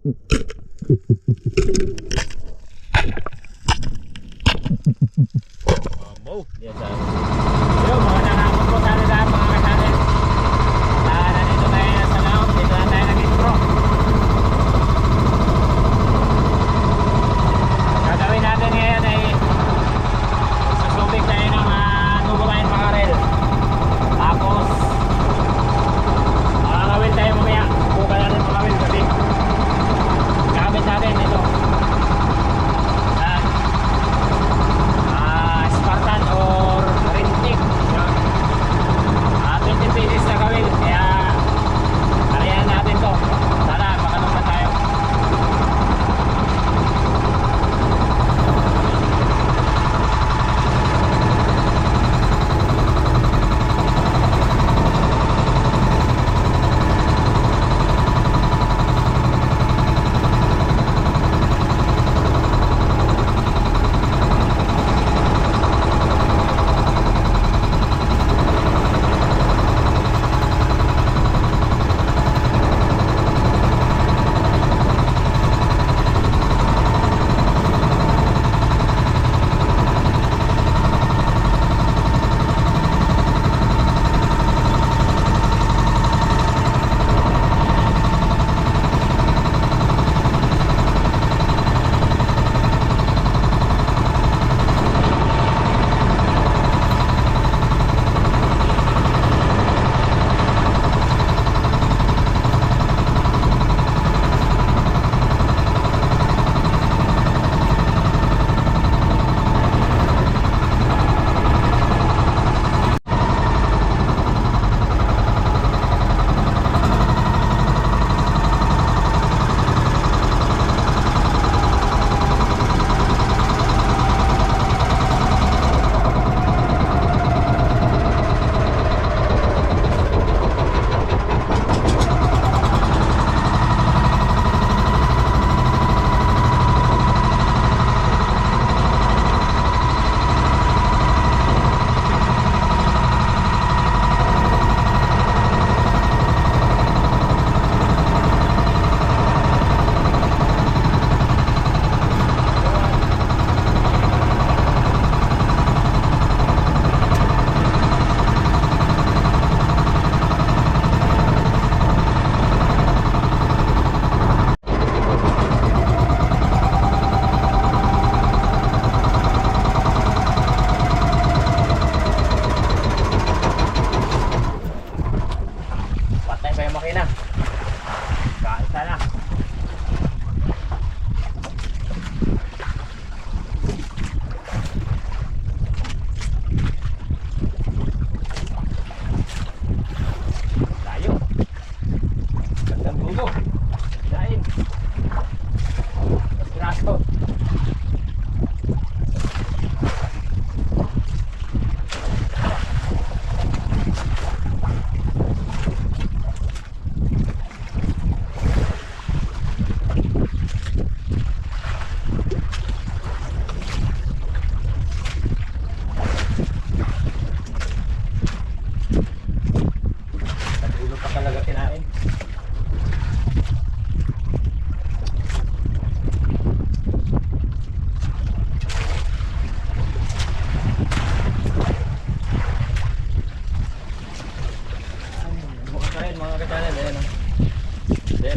Mambo. Yes, sir. Yo, mga nakakot po sa lahat mga kasanin. Nandito tayo sa laot. Dito na tayo nag-intro. Gagawin natin ngayon ay susubik tayo ng Tubulan Makarel. Tapos makakawin tayo mamaya. Buka natin makawin gabi. Gamit natin ito. Spartan or Rintik. 20 pieces na gawin. Kaya karayan natin to. Sana makalungkat tayo.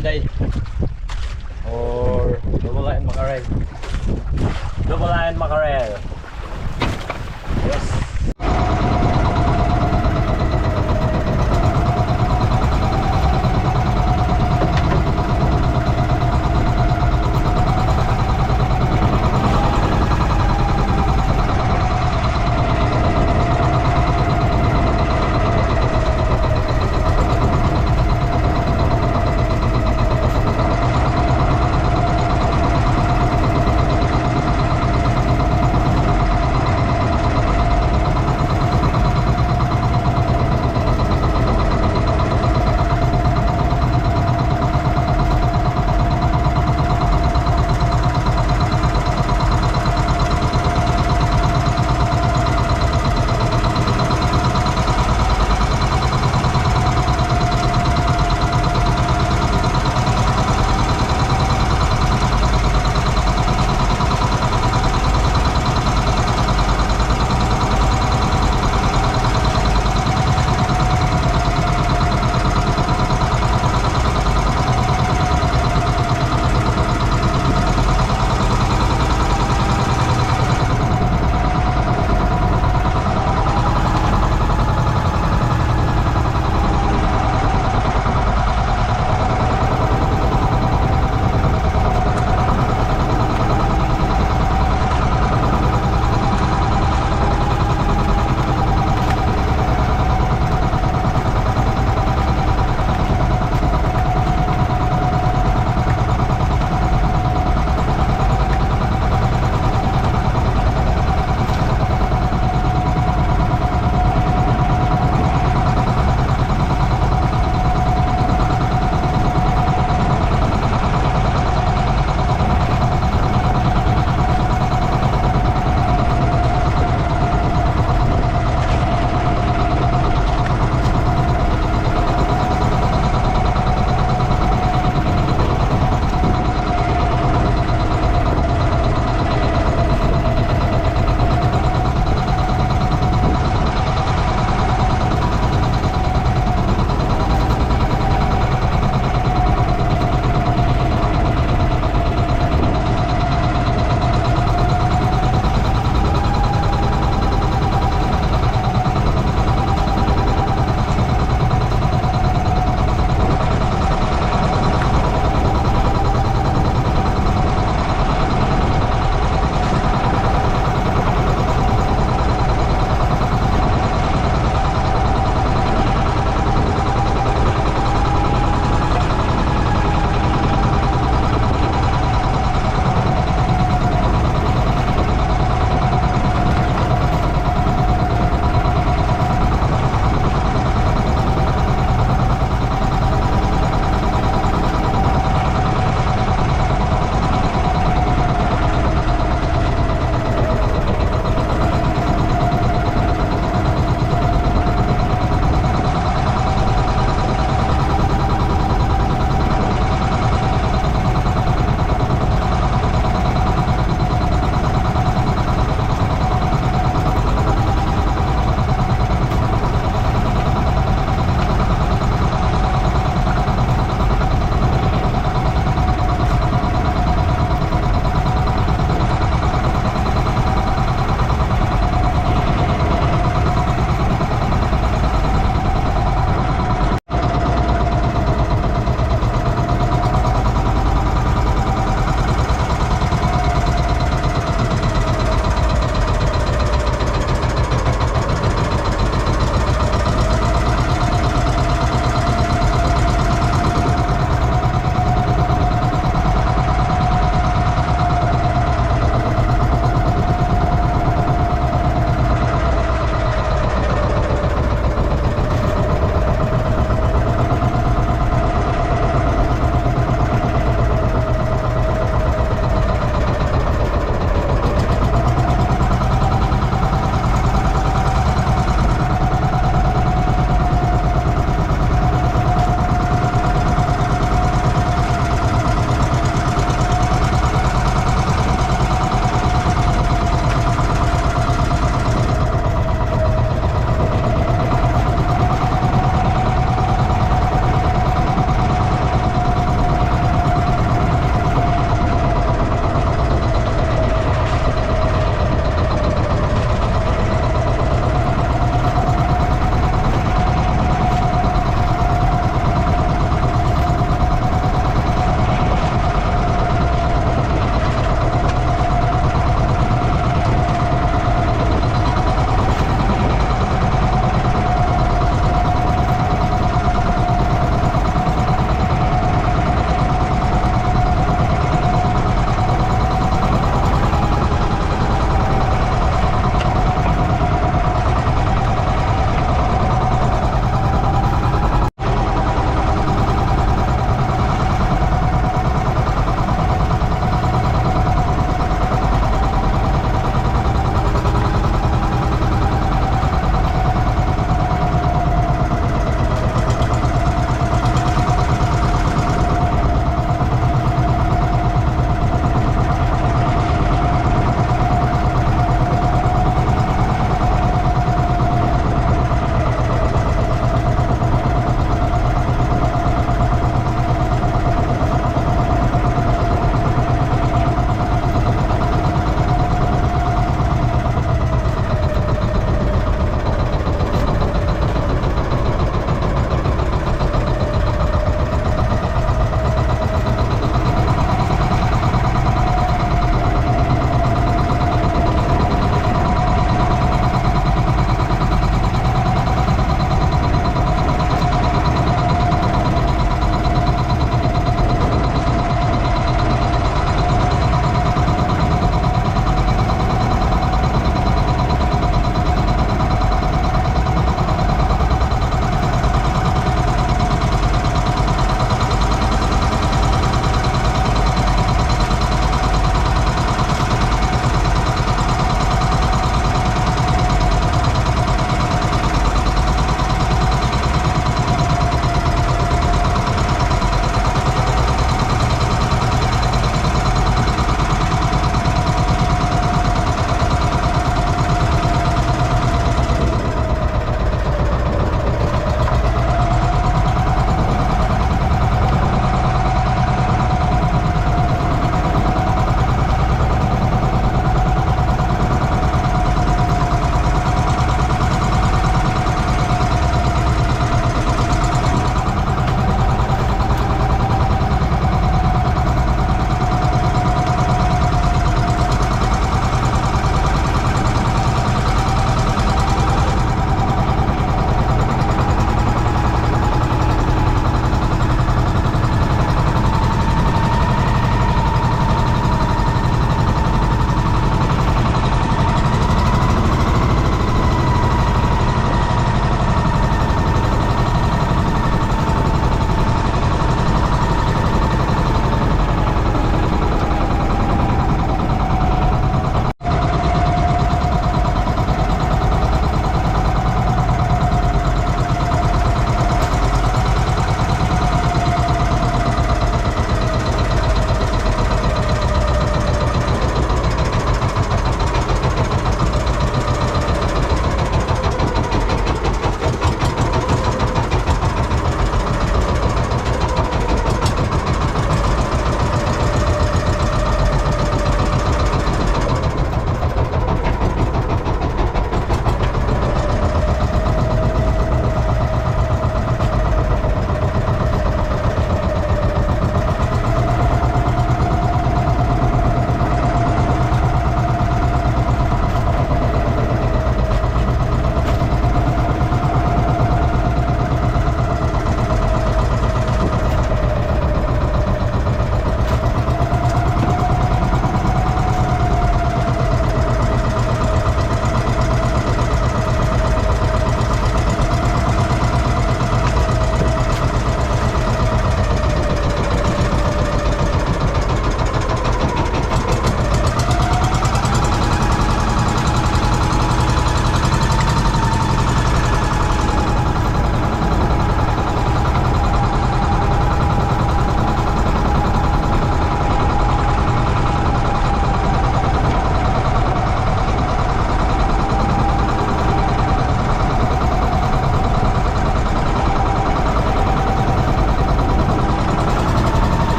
Day or Tubulan Makarel. Tubulan Makarel. Yes.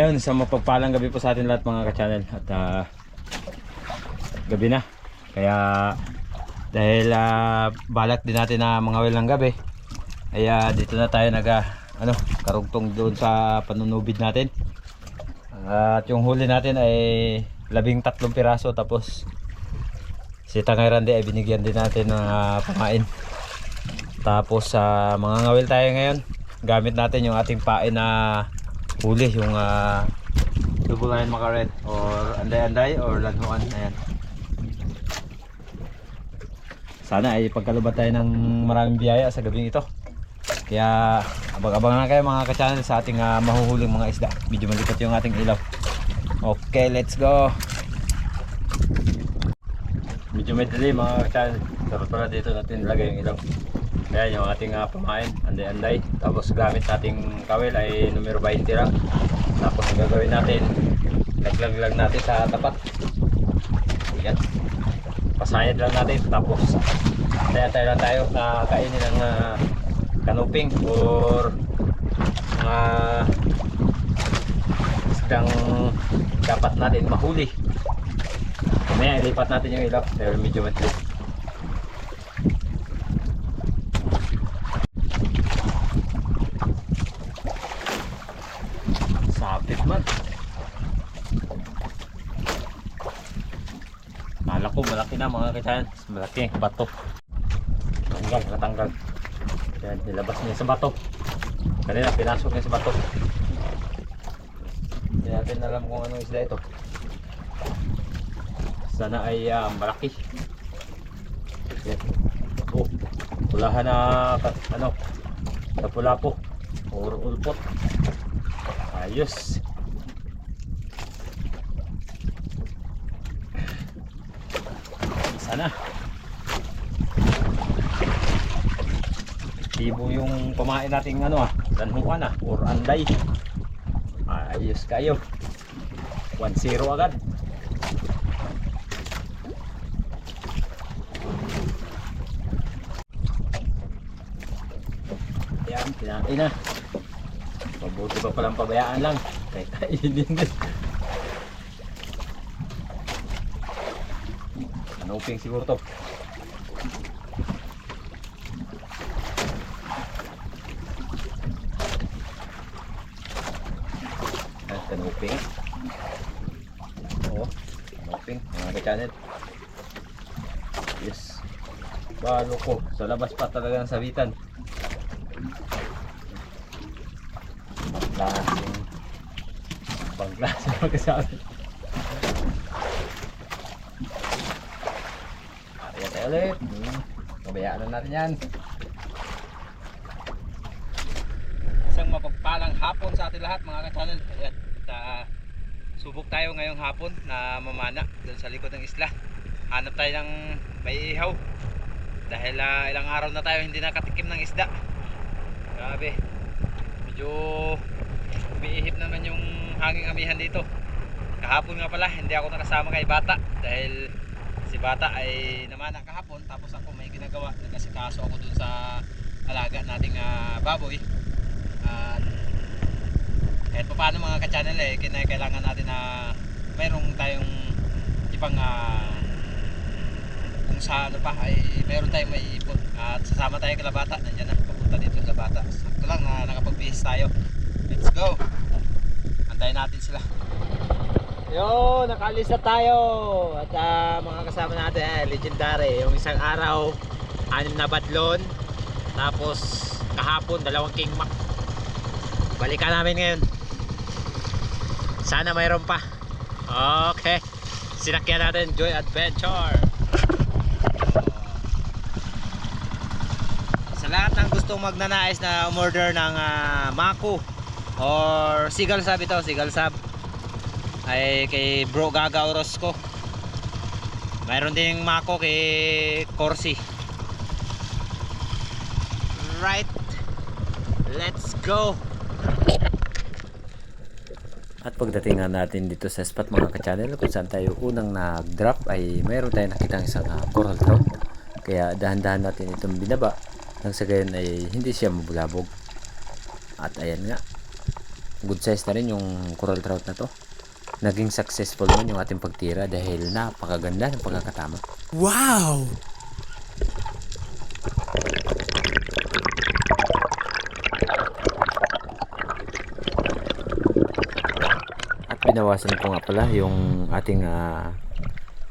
Ayun, isang mapagpalang gabi po sa atin lahat mga ka-channel. At gabi na. Kaya dahil balak din natin na mga well ng gabi, ay dito na tayo karugtong doon sa panunubid natin. At yung huli natin ay 13 piraso, tapos si Tangay Randy ay binigyan din natin ng pamain. Tapos mga ngawil tayo ngayon. Gamit natin yung ating pain na huli, yung double line makaret or anday-anday or lanhuan. Ayan. Sana ay pagkalubat tayo ng maraming biyaya sa gabing ito. Kaya abang-abang na kayo mga ka-channel sa ating mahuhuling mga isda. Medyo malikat yung ating ilaw. Okay, let's go. Medyo may dali mga ka-channel. Sarap pala dito natin ilagay yung ilaw. Ayan yung ating pamain, anday-anday. Tapos gamit nating kawil ay numero 20 lang. Tapos ang gagawin natin, laglag natin sa tapat. Ayan. Pasayad lang natin. Tapos tayo lang tayo na kainin ng kanuping or mga isdang dapat natin mahuli. Mamaya ilipat natin yung ilaw pero medyo matli. Sapit man. Kala ko malaki na mga ka-channel. Malaki yung bato. Natanggal. Yan, nilabas niya sa bato. Kanina pinasok niya sa bato. Hindi natin alam kung anong isda ito. Sana ay malaki. Yan. Oh, pulahan na pula po or ulpot. Ayos. Sana ibo yung pamain nating lanhuan or anday. Ayos kayo. 1-0 agad. Yan, kinain na. Mabuti pa palang pabayaan lang. Kahit kainin din. Kanuping siguro to. Kanuping. Oo, kanuping mga ka-channel. Yes. Balo ko. Sa labas pa talaga ng sabitan. Banglasing magkasabi. Ayan tayo ulit. Pabayaan na natin yan. Isang mapagpalang hapon sa atin lahat mga ka-channel. Ayan. Subok tayo ngayong hapon na mamana doon sa likod ng isla. Hanap tayo ng may ihaw dahil ilang araw na tayo hindi nakatikim ng isda. Grabe, medyo umiihip naman yung hanging amihan dito. Kahapon nga pala hindi ako nakasama kay Bata dahil si Bata ay namana kahapon, tapos ako may ginagawa, nagkasikaso ako doon sa alaga nating baboy. Kahit pa paano mga ka-channel kailangan natin na mayroong tayong ibang kung sa ay mayroon tayong maiipon at sasama tayo kay Bata. Nandiyan na, papunta dito sa Bata. Sakto lang na nakapag-bihis tayo. Let's go, antayin natin sila. Yo, nakaalis na tayo at mga kasama natin legendary. Yung isang araw 6 na badlon, tapos kahapon 2 king mac. Balikan namin ngayon. Sana mayroon pa. Okay, sinakyan natin Joy Adventure. Sa lahat ng gustong magnanais na umorder ng mako or sigal sab, ito sigal sab ay kay Bro Gaga Orozco. Mayroon ding mako kay Corsi. Right, let's go. At pagdating natin dito sa spot mga ka-channel kung saan tayo unang nag-drop ay mayroon tayong nakitang isang coral trout. Kaya dahan-dahan natin itong binaba nang sa gayon ay hindi siya mabulabog. At ayan nga, good size na rin yung coral trout na to. Naging successful naman yung ating pagtira dahil napakaganda ng pagkakatama. Wow! At binawasan ko nga pala yung ating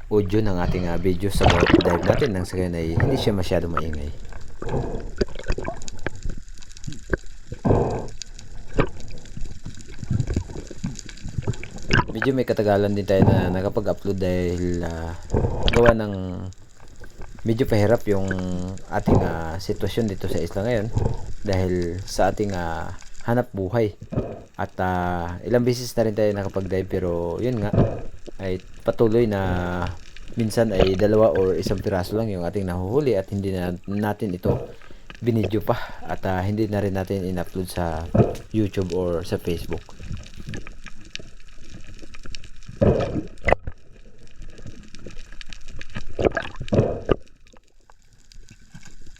audio ng ating video sa bawat dive natin nang sa ganyan ay hindi siya masyado maingay. Medyo may katagalan din tayo na nakapag-upload dahil gawa ng medyo pahirap yung ating sitwasyon dito sa isla ngayon dahil sa ating hanap buhay. At ilang beses na rin tayo nakapag-dive pero yun nga ay patuloy na minsan ay 2 or 1 piraso lang yung ating nahuhuli at hindi na natin ito binidyo pa at hindi na rin natin in-upload sa YouTube or sa Facebook.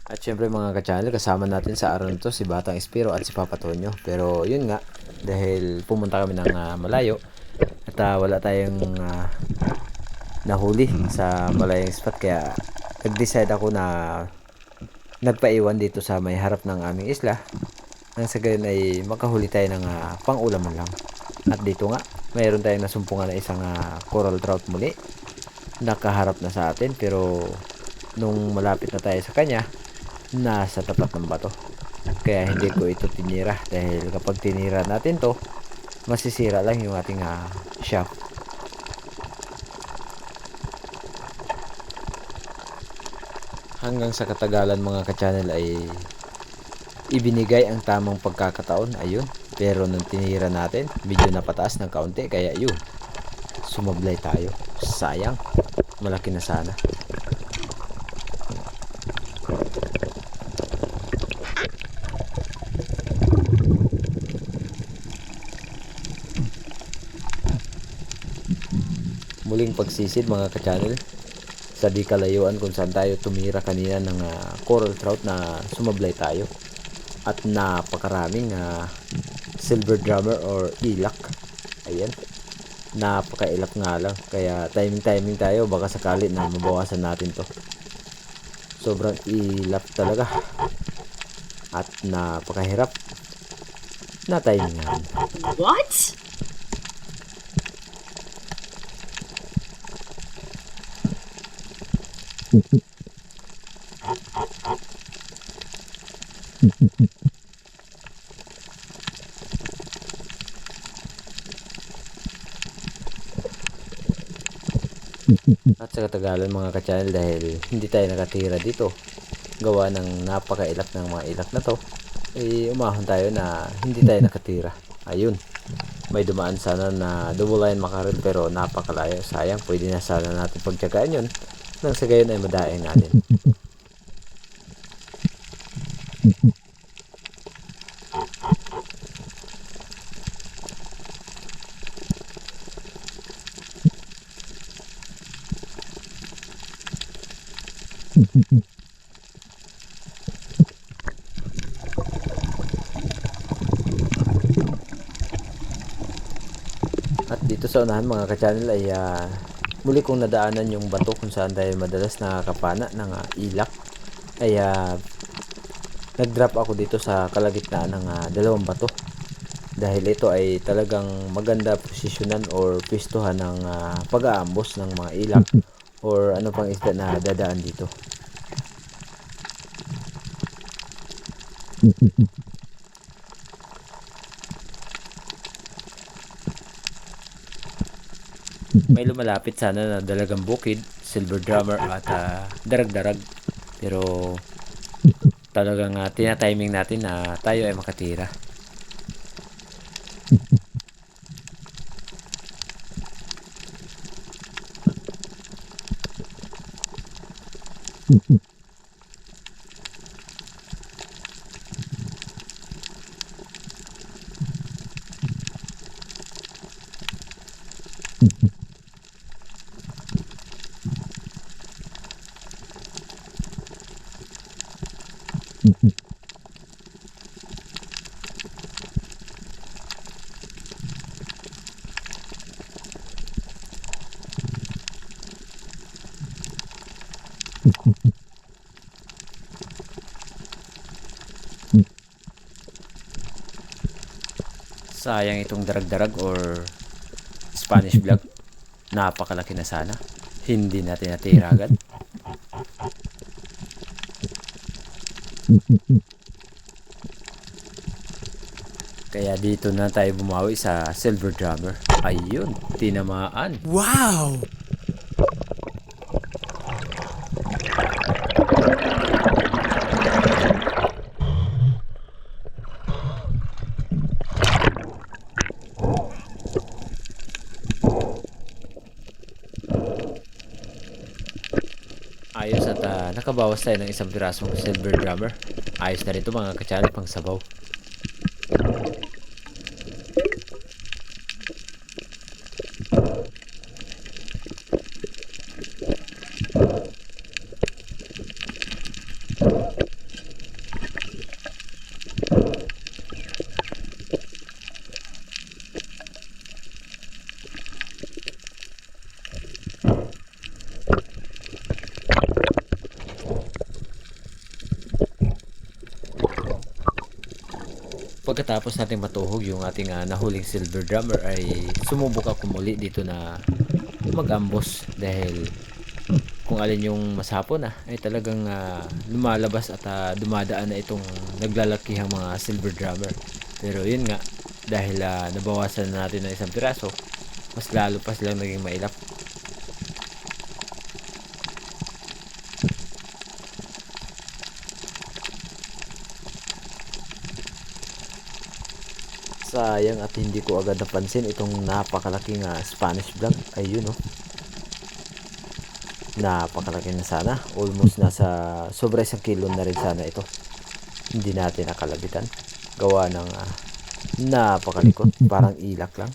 At syempre mga ka-channel, kasama natin sa araw nito si Batang Espiro at si Papa Tonyo. Pero yun nga, dahil pumunta kami ng malayo at wala tayong nahuli sa malayong spot, kaya nag-decide ako na nagpaiwan dito sa may harap ng aming isla nang sa gayon ay makahuli tayo ng pang-ulaman lang. At dito nga, mayroon tayong nasumpungan na isang coral trout muli. Nakaharap na sa atin pero nung malapit na tayo sa kanya, nasa tapat ng bato. Kaya hindi ko ito tinira dahil kapag tinira natin to, masisira lang yung ating shaft. Hanggang sa katagalan mga ka-channel ay ibinigay ang tamang pagkakataon, ayun. Pero nung tinira natin, medyo napataas ng kaunti kaya yun, sumablay tayo. Sayang, malaki na sana. Muling pagsisid mga ka-channel sa di kalayuan kung saan tayo tumira kanina ng coral trout na sumablay tayo at napakaraming silver drummer or ilak. Ayan, napakailak nga lang kaya timing tayo, baka sakali na mabawasan natin to. Sobrang ilap talaga at napakahirap na timingan. What? At sa katagalan mga ka-channel, dahil hindi tayo nakatira dito gawa ng napakailak ng mga ilak na to, umahon tayo na hindi tayo nakatira. Ayun, may dumaan sana na double line makarel pero napakalayo. Sayang, pwede na sana natin pagtyagaan yun nang sa gayon ay madaing natin. At dito sa unahan mga ka-channel ay muli kong nadaanan yung bato kung saan tayo madalas nakakapana ng ilak. Ay nag-drop ako dito sa kalagitnaan ng 2 bato. Dahil ito ay talagang maganda posisyonan or pwestuhan ng pag-aambos ng mga ilak or ano pang isda na dadaan dito. May lumalapit sana na dalagang bukid, silver drummer at darag-darag. Pero talagang tina-timing natin na tayo ay makatira. Sayang itong darag-darag or Spanish vlog. Napakalaki na sana. Hindi natin natira agad. Kaya dito na tayo bumawi sa silver drummer. Ayun, tinamaan. Wow! Ayos at nakabawas tayo ng isang pirasong silver drummer. Ayos na rin ito mga kachali pang sabaw. Pagkatapos natin matuhog yung ating nahuling silver drummer ay sumubok ako muli dito na mag-ambos dahil kung alin yung masapon ay talagang lumalabas at dumadaan na itong naglalakihang mga silver drummer. Pero yun nga, dahil nabawasan na natin ng isang piraso, mas lalo pa silang naging mailap. Sayang at hindi ko agad napansin itong napakalaking Spanish vlog. Ayun oh. Napakalaki na sana. Almost nasa sobra 1 kilo na rin sana ito. Hindi natin nakalabitan. Gawa ng napakalikot. Parang ilak lang.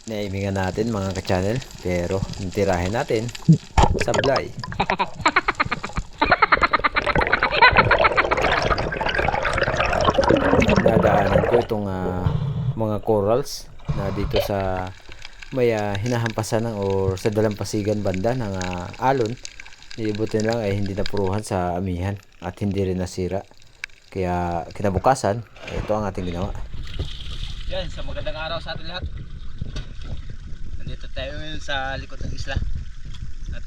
Naimingan natin mga ka-channel, pero tirahin natin sablay. Nadaanan ko itong mga corals na dito sa may hinahampasan ng or sa dalampasigan banda ng alon. Ibutin lang ay hindi napuruhan sa amihan at hindi rin nasira. Kaya kinabukasan, ito ang ating ginawa. Yan, sa magandang araw sa ating lahat. Nandito tayo ngayon sa likod ng isla. At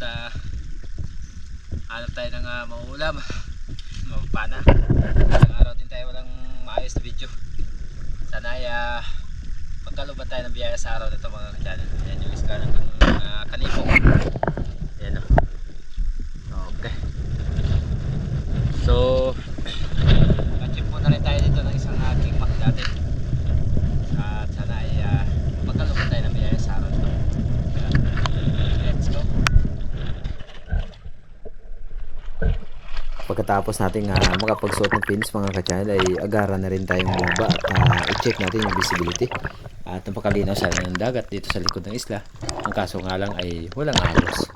hanap tayo ng mauulam. Mapapana. Isang araw din tayo walang maayos na video. Sana ay magkaluban tayo ng biyaya sa araw nito mga ka-channel. Yan yung isla ng kanipong. Yan o. Okay. So, na rin tayo dito ng isang aking makdate at sana ay magkalupad tayo ng biyaya sa araw ito. Let's go. Pagkatapos nating makapagsuot ng pins mga ka-channel ay agaran na rin tayong bumaba at i-check natin yung visibility at napakalinaw sa ng dagat dito sa likod ng isla. Ang kaso nga lang ay walang ahos.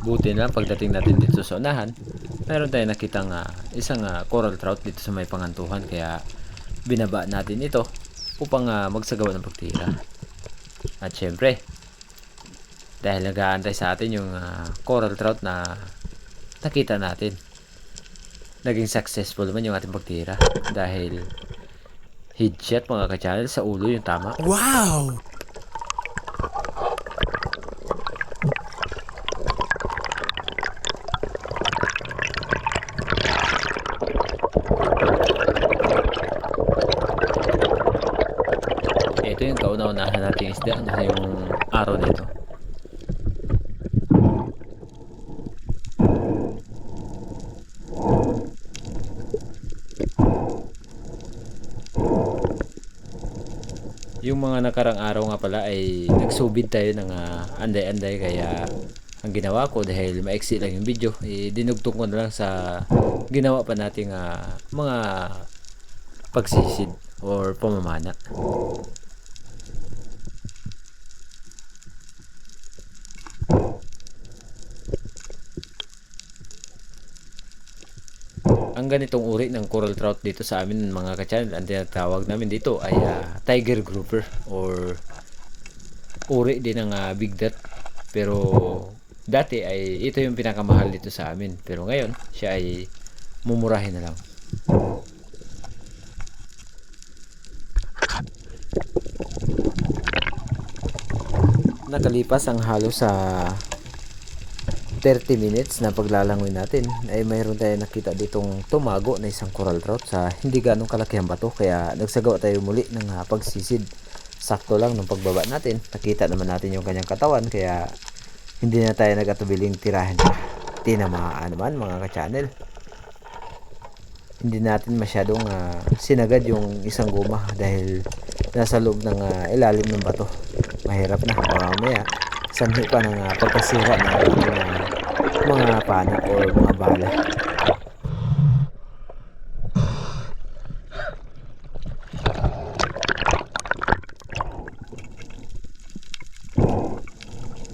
Buti na pagdating natin dito sa unahan, meron tayong nakitang isang coral trout dito sa may pangantuhan, kaya binaba natin ito upang magsagawa ng pagtira. At syempre, dahil nag-aantay sa atin yung coral trout na nakita natin, naging successful naman yung ating pagtira dahil headshot mga ka-channel, sa ulo yung tama. Wow! Ito yung kauna-unahan natin isda yung araw nito. Yung mga nakarang araw nga pala ay nagsubid tayo ng anday-anday, kaya ang ginawa ko dahil maiksi lang yung video, dinugtong ko na lang sa ginawa pa nating mga pagsisid or pamamana. Ang ganitong uri ng coral trout dito sa amin mga ka-channel, ang tinatawag namin dito ay tiger grouper or uri din ng big dot. Pero dati ay ito yung pinakamahal dito sa amin, pero ngayon siya ay mumurahin na lang. Nakalipas ang halos sa 30 minutes na paglalangoy natin ay mayroon tayo nakita ditong tumago na isang coral trout sa hindi ganong kalakihang bato, kaya nagsagawa tayo muli ng pagsisid. Sakto lang nung pagbaba natin, nakita naman natin yung kanyang katawan, kaya hindi na tayo nagatubiling tirahin pa. Tinamaan naman mga ka-channel. Hindi natin masyadong sinagad yung isang guma dahil nasa loob ng ilalim ng bato. Mahirap na mamaya sanhi pa ng pagkasira ng mga pana o mga bala.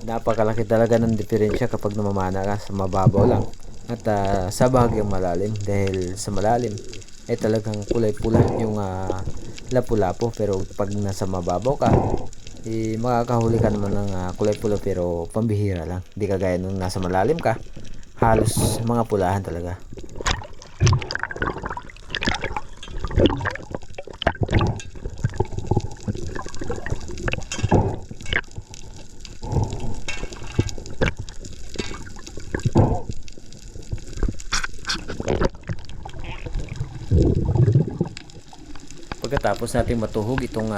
Napakalaki talaga ng diferensya kapag namamana ka sa mababaw lang at sa bahagyang malalim, dahil sa malalim ay talagang kulay pula yung lapu-lapu, pero pag nasa mababaw ka makakahuli ka naman ng kulay pula pero pambihira lang, di kagaya nung nasa malalim ka, halos mga pulahan talaga. Pagkatapos natin matuhog itong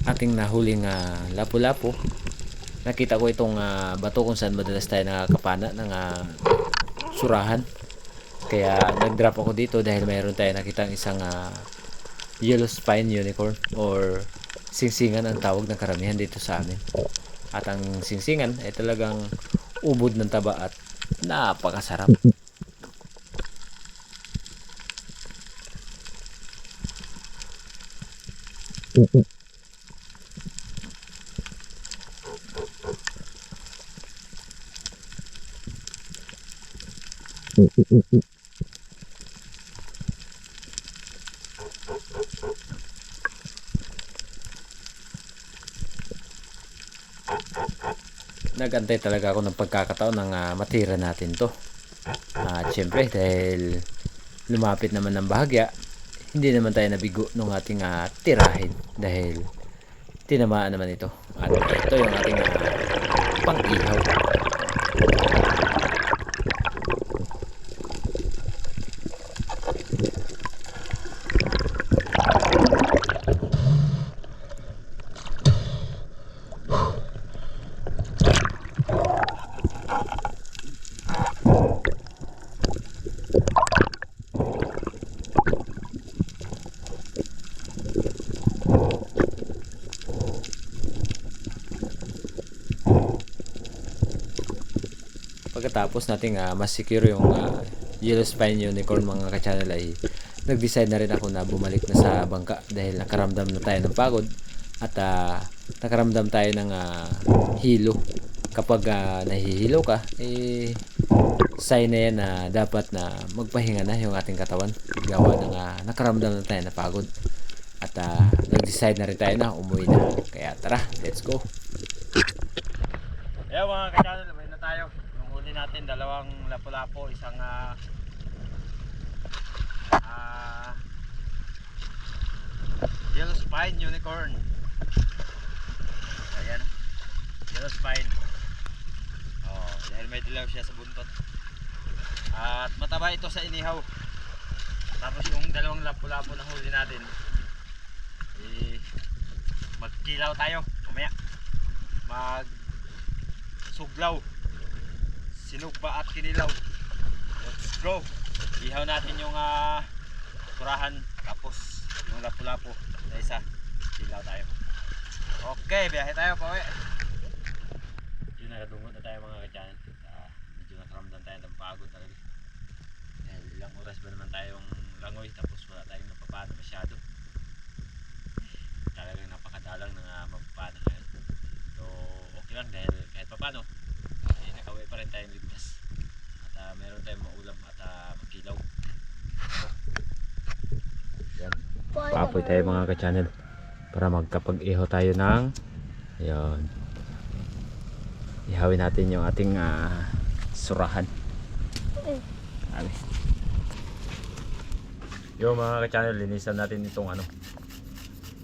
ating nahuling lapu-lapu, nakita ko itong bato kung saan madalas tayo nakakapana ng surahan. Kaya nag-drop ako dito dahil mayroon tayo nakitang isang yellow spine unicorn or singsingan ang tawag ng karamihan dito sa amin. At ang singsingan ay talagang ubod ng taba at napakasarap. Nagantay talaga ako ng pagkakataon ng matira natin to. At syempre dahil lumapit naman ng bahagya, hindi naman tayo nabigo nung ating tirahin dahil tinamaan naman ito. At ito yung ating pang-ihaw. Pagkatapos nating mas secure yung yellow spine unicorn mga ka-channel, ay nag-decide na rin ako na bumalik na sa bangka dahil nakaramdam na tayo ng pagod at nakaramdam tayo ng hilo. Kapag nahihilo ka, sign na yan na dapat na magpahinga na yung ating katawan gawa ng nakaramdam na tayo ng pagod. At nag-decide na rin tayo na umuwi na, kaya tara, let's go. Ayan mga ka-channel, umuwi na tayo. Huli natin dalawang lapu-lapu, isang yellow spine unicorn. Ayan, yellow spine. Dahil may dilaw siya sa buntot. At mataba ito sa inihaw. Tapos yung dalawang lapu-lapu na huli natin, magkilaw tayo mamaya. Suglaw, sinugba at kinilaw. Let's go. Ihaw natin yung surahan, tapos yung lapu-lapu na isa, kilaw tayo. Okay, biyahe tayo pa uwi. Yun, nakadungot na tayo mga ka-channel. nakakapagod talaga. Dahil ilang oras ba naman tayong langoy tapos wala tayong napapano masyado. Talagang napakadalang na mapapano ngayon. So okay lang dahil kahit papano nakaway pa rin tayong ligtas. At meron tayong maulam at makilaw. Yan. Paapoy tayo mga ka-channel para magkapag-iho tayo ng ayun. Ihawin natin yung ating surahan. Abi. Yung mga ka-channel, linisan natin itong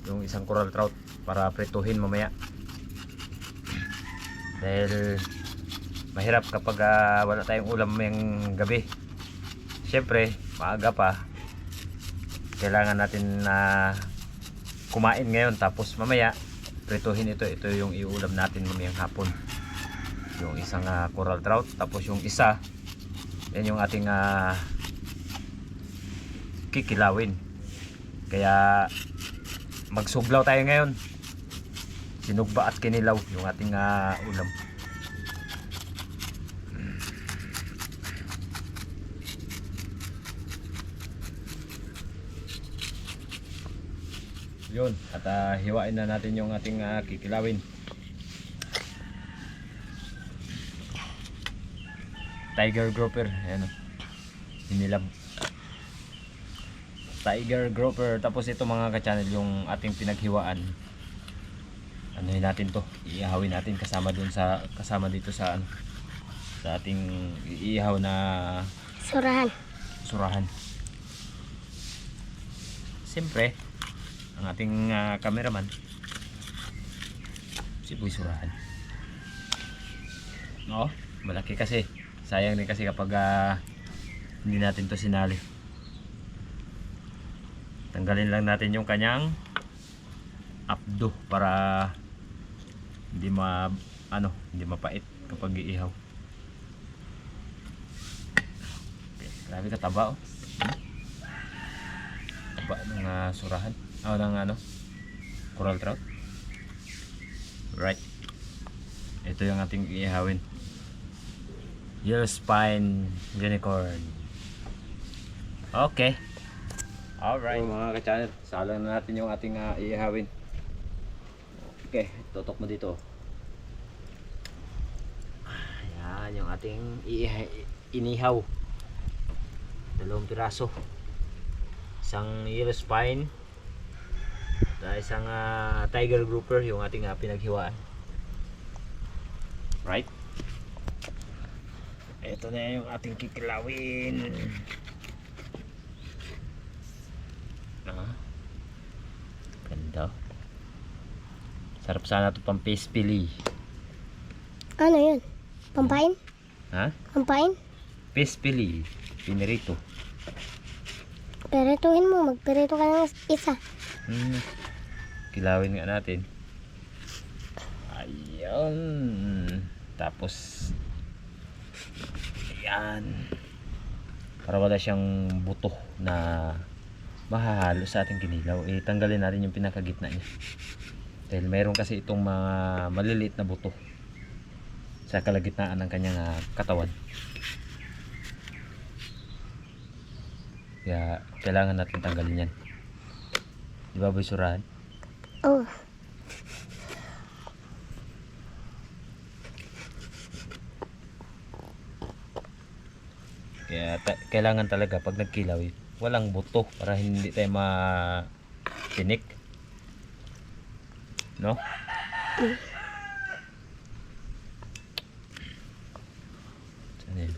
yung isang coral trout para prituhin mamaya. Dahil mahirap kapag wala tayong ulam ngayong gabi. Siyempre, maaga pa. Kailangan natin na kumain ngayon tapos mamaya prituhin ito. Ito yung iulam natin mamayang hapon. Yung isang coral trout tapos yung isa yan yung ating kikilawin. Kaya magsuglaw tayo ngayon. Sinugba at kinilaw yung ating ulam. Yun, at hiwain na natin yung ating kikilawin. Tiger grouper, ayan o. Hinilab. Tiger grouper. Tapos ito mga ka-channel, yung ating pinaghiwaan. Anuhin natin to. Iihawin natin kasama dun sa dito sa sa ating iihaw na surahan. Siyempre, ang ating cameraman si Boy Surahan. No, malaki kasi. Sayang din kasi kapag hindi natin to sinali. Tanggalin lang natin yung kanyang abdo para hindi hindi mapait kapag iihaw. Okay, grabe kataba oh. Taba ng surahan. Ng coral trout. Right. Ito yung ating iihawin. Yellow spine unicorn. Okay. Alright. So, mga ka-channel, salang na natin yung ating iihawin. Okay, tutok mo dito. Ayan yung ating inihaw. 2 piraso. Isang yellow spine. At isang tiger grouper yung ating pinaghiwaan. Right? Ito na yung ating kikilawin. Ganda. Sarap sana ito pang fish pili. Ano yun? Pampain? Ha? Pampain? Fish pili. Pinirito. Perituhin mo. Magperito ka ng isa. Kilawin nga natin. Ayun. Tapos ayan. Para wala siyang buto na mahahalo sa ating kinilaw. Tanggalin natin yung pinakagitna niya. Dahil mayroon kasi itong mga maliliit na buto sa kalagitnaan ng kanyang katawan. Kaya kailangan natin tanggalin yan. Di ba, Boy Surahan? Oh. Kaya kailangan talaga pag nagkilaw walang buto para hindi tayo ma-tinik. No? Saan yun?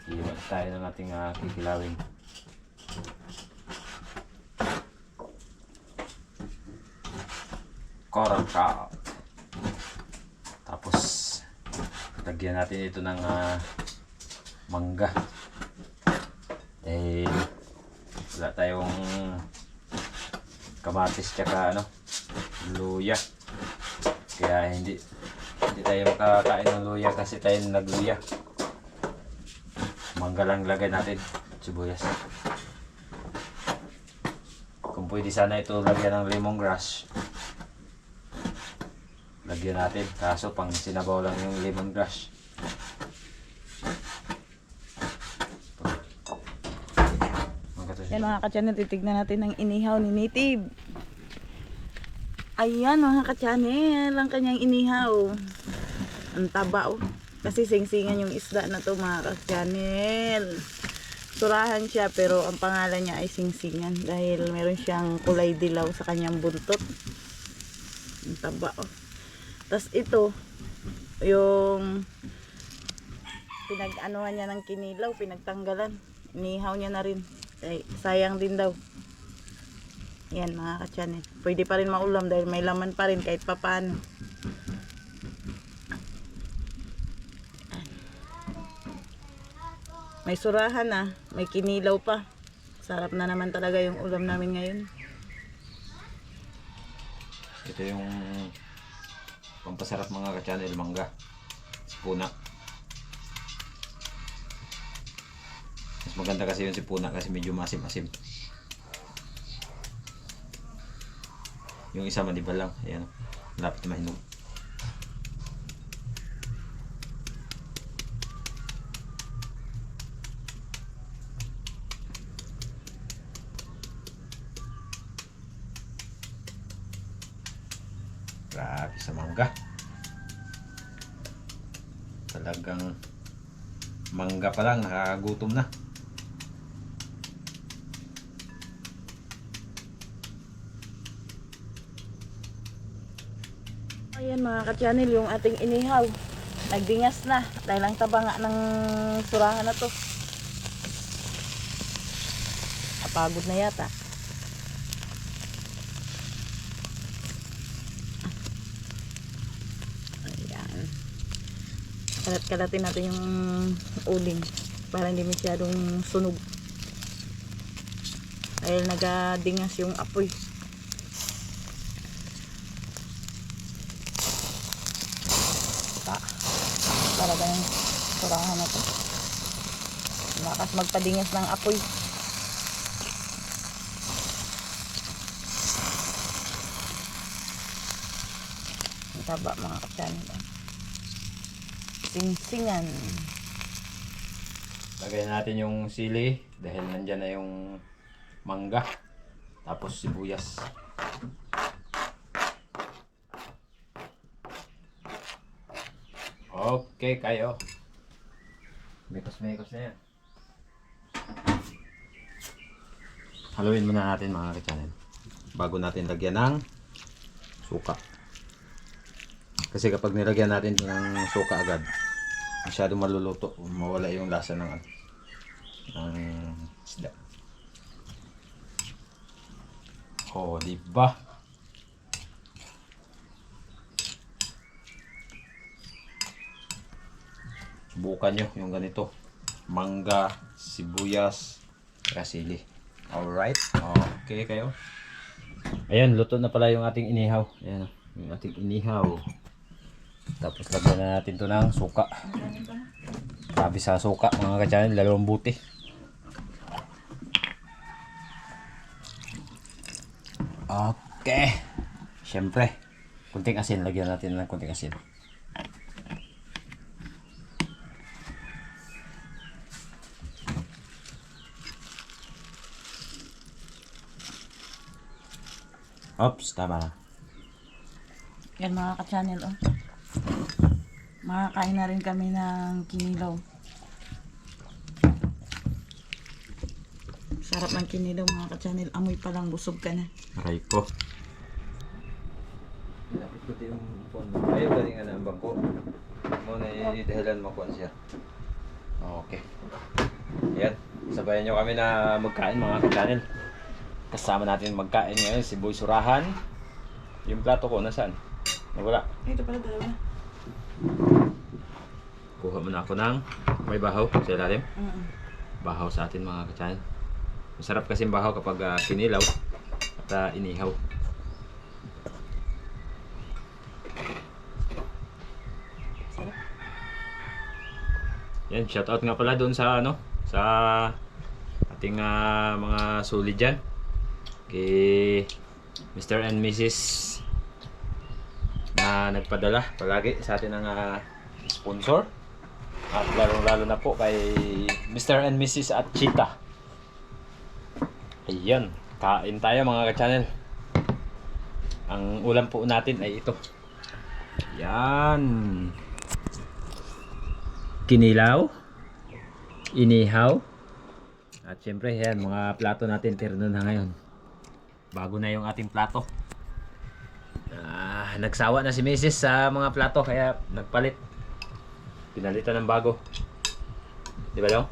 Iwan tayo ng ating kikilawin. Coral trout. Tapos lagyan natin ito ng mangga. Wala tayong kamatis tsaka luya. Kaya hindi tayo makakain ng luya kasi tayo nagluya. Mangga lang lagay natin, sibuyas. Kung pwede sana ito lagyan ng lemongrass, lagyan natin. Kaso pang sinabaw lang yung lemongrass. Yan mga ka-channel, titignan natin ang inihaw ni Native. Ayan mga ka-channel, ang kanyang inihaw. Ang taba oh. Kasi singsingan yung isda na to mga ka-channel. Surahan siya pero ang pangalan niya ay singsingan dahil meron siyang kulay dilaw sa kanyang buntot. Ang taba oh. Tapos ito, yung pinag-anuhan niya ng kinilaw, pinagtanggalan. Inihaw niya na rin. Ay, sayang din daw. Yan mga ka-channel. Pwede pa rin maulam dahil may laman pa rin kahit papaano. May surahan na, may kinilaw pa. Sarap na naman talaga yung ulam namin ngayon. Ito yung pampasarap mga ka-channel, mangga. Sipuna. Mas maganda kasi yung sipuna kasi medyo masim-asim. Yung isa manibal lang. Ayan. Malapit na mahinog. Grabe sa mangga. Talagang mangga pa lang nakakagutom na. Ayan mga ka-channel, yung ating inihaw. Nagdingas na dahil ang taba nga ng surahan na to. Napagod na yata. Ayan. Kalat-kalatin natin yung uling para hindi masyadong sunog. Dahil nagadingas yung apoy. Para ganyan surahan na to. Lakas magpadingas ng apoy. Ang taba mga ka-channel. Singsingan. Lagay natin yung sili dahil nandyan na yung mangga. Tapos sibuyas. Okay kayo. Mekos-mekos na yan. Haluin muna natin mga ka-channel bago natin lagyan ng suka. Kasi kapag nilagyan natin ng suka agad, masyado maluluto, mawala yung lasa ng isda. Oh, di ba? Subukan nyo yung ganito. Mangga, sibuyas, sili. Alright. Okay kayo. Ayan, luto na pala yung ating inihaw. Ayan, yung ating inihaw. Tapos lagyan na natin to ng suka. Grabe sa suka mga ka-channel, dalawang buti. Okay. Siyempre, kunting asin. Lagyan natin ng kunting asin. Oops, tama na. Yan mga ka-channel oh. Makakain na rin kami ng kinilaw. Sarap ng kinilaw mga ka-channel. Amoy pa lang, busog ka na. Aray ko. Lapit ko yung phone mo. Ayaw galing nga ng bangko. Muna i-dahilan mo kung siya. Okay. Yan. Sabayan nyo kami na magkain mga ka-channel. Kasama natin magkain ngayon si Boy Surahan. Yung plato ko nasaan? Nawala. Ito pala dalawa. Kuha muna ako ng may bahaw sa ilalim. Bahaw sa atin mga ka-channel. Masarap kasi bahaw kapag kinilaw at inihaw. Yan, shoutout nga pala doon sa ano, sa ating mga solid dyan. Kay Mr. and Mrs. na nagpadala palagi sa atin ng sponsor. At lalo na po kay Mr. and Mrs. at Chita. Ayan, kain tayo mga ka-channel. Ang ulam po natin ay ito. Yan. Kinilaw, inihaw, at syempre yan, mga plato natin terno na ngayon. Bago na yung ating plato. Nagsawa na si Mrs. sa mga plato kaya nagpalit. Pinalitan ng bago. Di ba daw?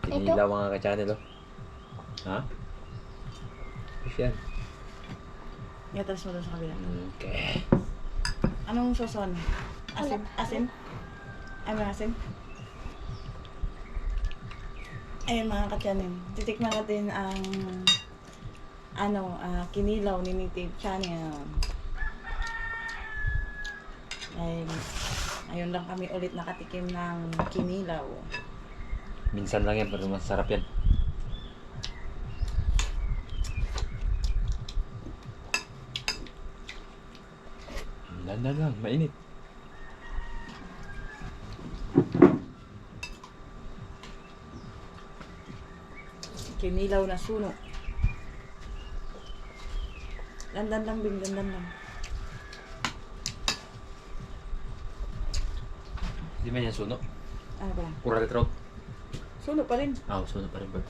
Kinilaw mga ka-channel oh. Ha? Yan. Yatas mo doon sa kabila. Okay. Anong soson? Asin? Asin? Ay, may asin? Ayun mga ka-channel. Titikman natin ang kinilaw ni Native Channel. Ayun lang kami ulit nakatikim ng kinilaw. Minsan lang yan pero masarap yan. Lang, mainit. Kinilaw na suno. Landan lang, Bing. Landan lang. Di man yan suno. Ano ba? Coral trout. Suno pa rin. Suno pa rin ba?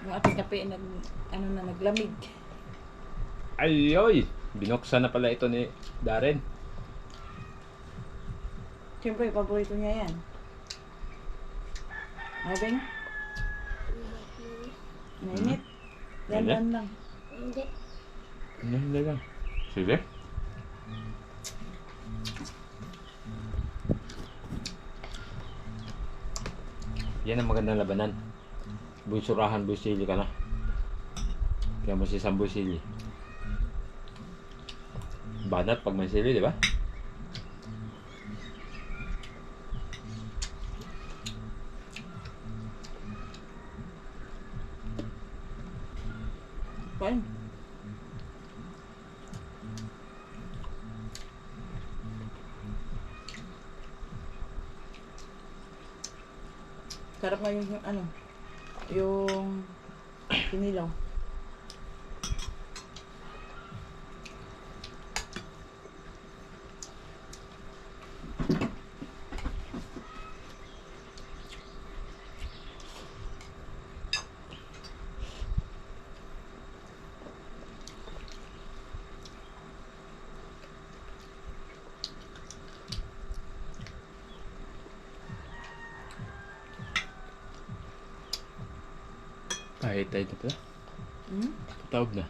Yung ating kape naglamig. Ayoy! Binuksan na pala ito ni Darren. Siyempre, paborito niya yan. Bing? Mainit. Landan lang. Hindi. Hindi lang. Sige. Yan ang magandang labanan. Buysurahan, buysili ka na. Kaya mo si isang buysili. Banat pag may sili, di ba? Fine. Sarap nga yung kinilaw. Kahit tayo na pala. Tawag na.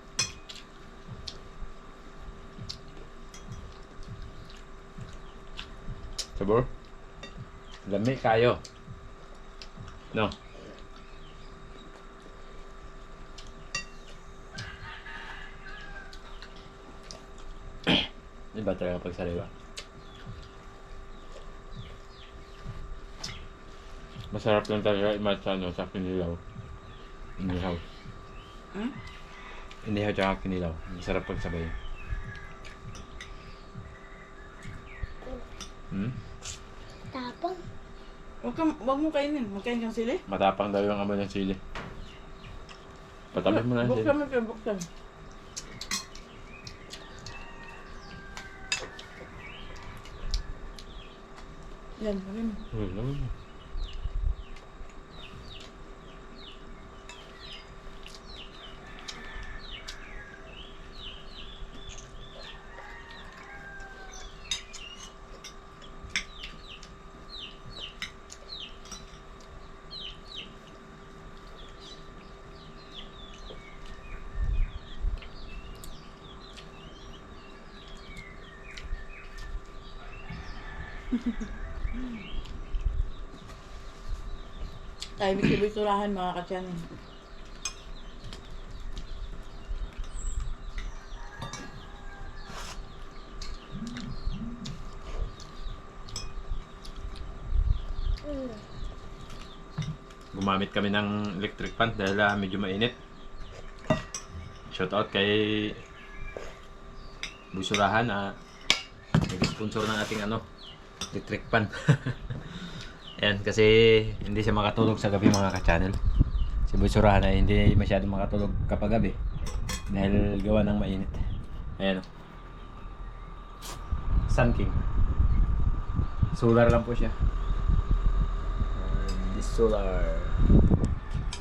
Sabor? Lami kayo. No. Iba talaga pag sariwa. Masarap lang talaga sa kinilaw. Inihaw. Inihaw tsaka kinilaw. Masarap pag sabay. Tapang. Wag mo kainin. Magkain kang sili. Matapang daw yung amoy ng sili. Patabi mo na yung sili. Buksan mo kayo, buksan. Yan, lagay mo. Kaya bisibisurahan mga ka-channel. Gumamit kami ng electric fan dahil medyo mainit. Shoutout kay Busurahan na nag-sponsor ng ating electric fan. Ayan, kasi hindi siya makatulog sa gabi mga ka-channel. Si Busurahan ay hindi masyadong makatulog kapag gabi dahil gawa ng mainit. Ayan o. Sun King. Solar lang po siya. This solar.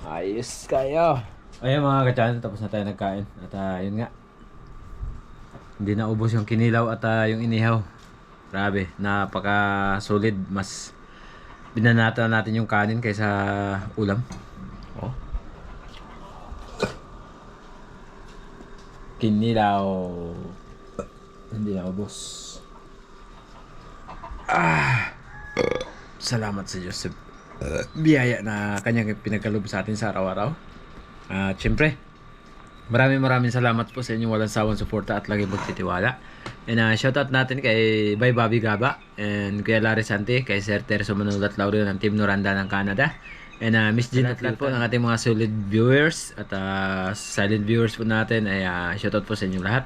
Ayos kayo. Ayan mga ka-channel, tapos na tayo nagkain. At yun nga. Hindi na ubos yung kinilaw at yung inihaw. Grabe, napaka solid. Mas binanata natin yung kanin kaysa ulam. Oh. Kinilaw. Hindi na ubos. Salamat sa Diyos sa biyaya na kanyang pinagkaloob sa atin sa araw-araw. At syempre, maraming salamat po sa inyong walang sawang suporta at lagi pagtitiwala. And shoutout natin kay Bay Bobby Gaba and Kuya Larry Sante, kay Sir Terso Manulat Laurel ng Team Noranda ng Canada. And Miss Jean at lahat po ng ating mga solid viewers at silent viewers po natin ay shoutout po sa inyong lahat.